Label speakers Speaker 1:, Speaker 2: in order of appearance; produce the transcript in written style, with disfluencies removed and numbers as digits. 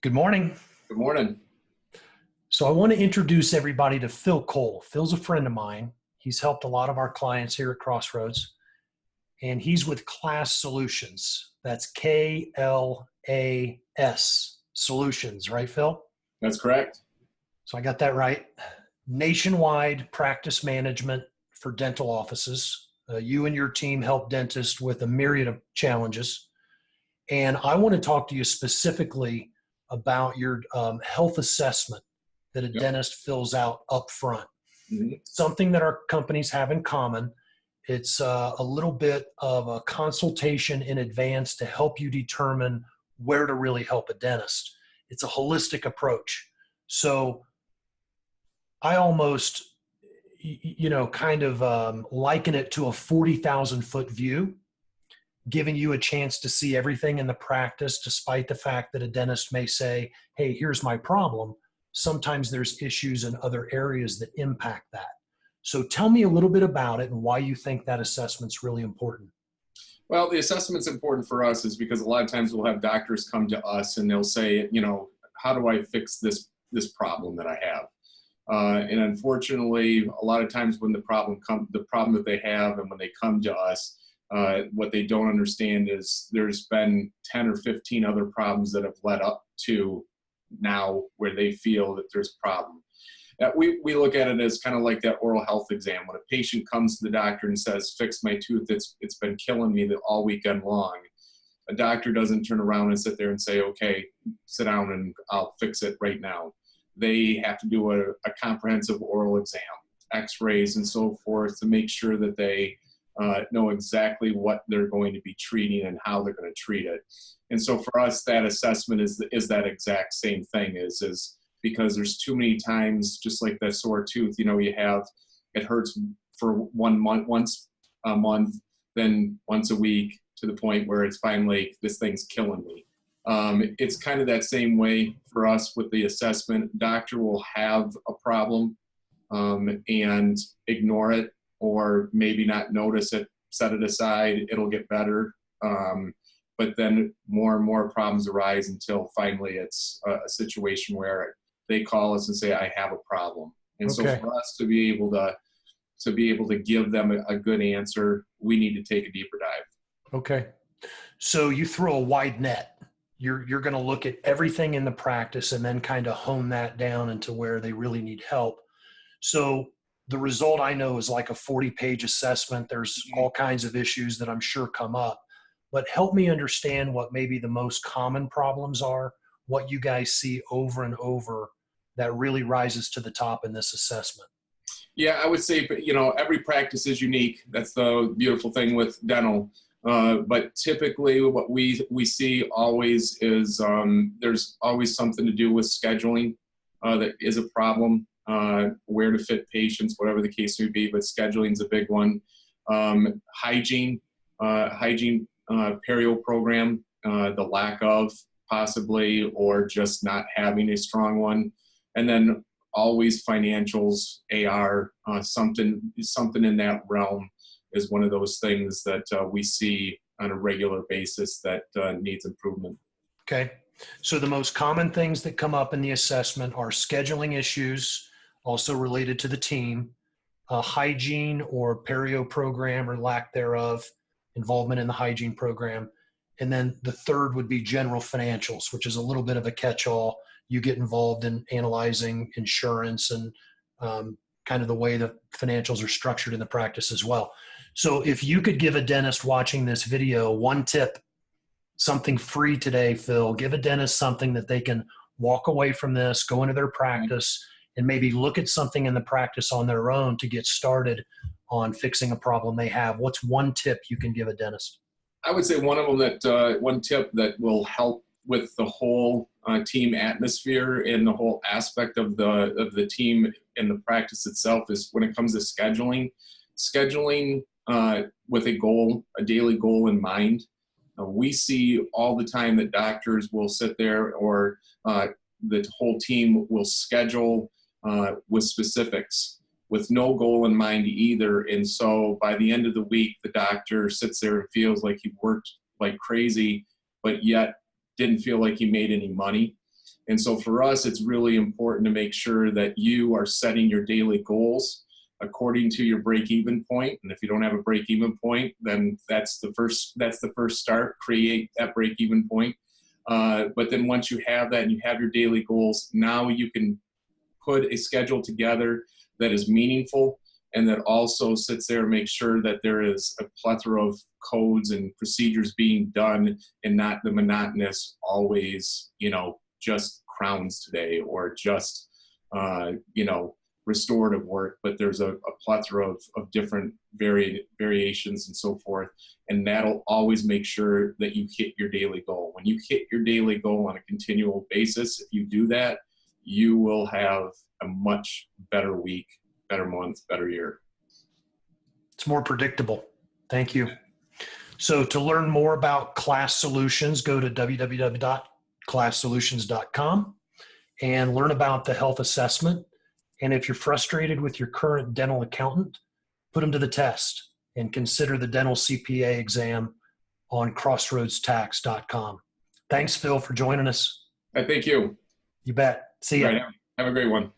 Speaker 1: Good morning.
Speaker 2: Good morning.
Speaker 1: So I want to introduce everybody to Phil Cole. Phil's a friend of mine. He's helped a lot of our clients here at Crossroads, and he's with Class Solutions. That's K-L-A-S Solutions, right, Phil?
Speaker 2: That's correct.
Speaker 1: So I got that right. Nationwide practice management for dental offices. You and your team help dentists with a myriad of challenges. And I want to talk to you specifically about your health assessment that a
Speaker 2: Yep.
Speaker 1: dentist fills out up front.
Speaker 2: Mhm.
Speaker 1: Something that our companies have in common. It's a little bit of a consultation in advance to help you determine where to really help a dentist. It's a holistic approach. So I almost, kind of liken it to a 40,000 foot view, giving you a chance to see everything in the practice, despite the fact that a dentist may say, hey, here's my problem. Sometimes there's issues in other areas that impact that. So tell me a little bit about it and why you think that assessment's really important.
Speaker 2: Well, the assessment's important for us is because a lot of times we'll have doctors come to us and they'll say, how do I fix this problem that I have? And unfortunately, a lot of times when the problem that they have, and when they come to us, what they don't understand is there's been 10 or 15 other problems that have led up to now where they feel that there's a problem. We look at it as kind of like that oral health exam. When a patient comes to the doctor and says, fix my tooth, it's been killing me all weekend long. A doctor doesn't turn around and sit there and say, okay, sit down and I'll fix it right now. They have to do a comprehensive oral exam, x-rays and so forth, to make sure that they know exactly what they're going to be treating and how they're going to treat it. And so for us, that assessment is that exact same thing, is because there's too many times, just like that sore tooth, it hurts for 1 month, once a month, then once a week, to the point where it's finally, this thing's killing me. It's kind of that same way for us with the assessment. Doctor will have a problem and ignore it, or maybe not notice it, set it aside, it'll get better. But then more and more problems arise until finally it's a situation where they call us and say, I have a problem. And
Speaker 1: Okay.
Speaker 2: So for us to be able to give them a good answer, we need to take a deeper dive.
Speaker 1: Okay. So you throw a wide net. You're going to look at everything in the practice and then kind of hone that down into where they really need help. So the result, I know, is like a 40-page assessment. There's all kinds of issues that I'm sure come up. But help me understand what maybe the most common problems are, what you guys see over and over that really rises to the top in this assessment.
Speaker 2: Yeah, I would say, every practice is unique. That's the beautiful thing with dental. But typically what we see always is there's always something to do with scheduling that is a problem, where to fit patients, whatever the case may be, but scheduling is a big one. Hygiene perio program, the lack of possibly, or just not having a strong one. And then always financials, AR, something in that realm is one of those things that we see on a regular basis that needs improvement.
Speaker 1: Okay. So the most common things that come up in the assessment are scheduling issues, also related to the team, hygiene or perio program or lack thereof, involvement in the hygiene program. And then the third would be general financials, which is a little bit of a catch-all. You get involved in analyzing insurance and kind of the way the financials are structured in the practice as well. So if you could give a dentist watching this video one tip, something free today, Phil, give a dentist something that they can walk away from this, go into their practice, and maybe look at something in the practice on their own to get started on fixing a problem they have. What's one tip you can give a dentist?
Speaker 2: I would say one tip that will help with the whole team atmosphere and the whole aspect of the team and the practice itself is when it comes to scheduling with a daily goal in mind. We see all the time that doctors will sit there, or the whole team will schedule with specifics, with no goal in mind either. And so by the end of the week, the doctor sits there and feels like he worked like crazy, but yet didn't feel like he made any money. And so for us, it's really important to make sure that you are setting your daily goals according to your break-even point. And if you don't have a break-even point, then that's the first start. Create that break-even point. But then once you have that and you have your daily goals, now you can put a schedule together that is meaningful and that also sits there and makes sure that there is a plethora of codes and procedures being done, and not the monotonous, always, just crowns today, or just, restorative work, but there's a plethora of different variations and so forth. And that'll always make sure that you hit your daily goal. When you hit your daily goal on a continual basis, if you do that, you will have a much better week, better month, better year.
Speaker 1: It's more predictable. Thank you. So to learn more about Class Solutions, go to www.classsolutions.com and learn about the health assessment. And if you're frustrated with your current dental accountant, put them to the test and consider the dental CPA exam on crossroadstax.com. Thanks, Phil, for joining us.
Speaker 2: Thank you.
Speaker 1: You bet. See you.
Speaker 2: Right. Have a great one.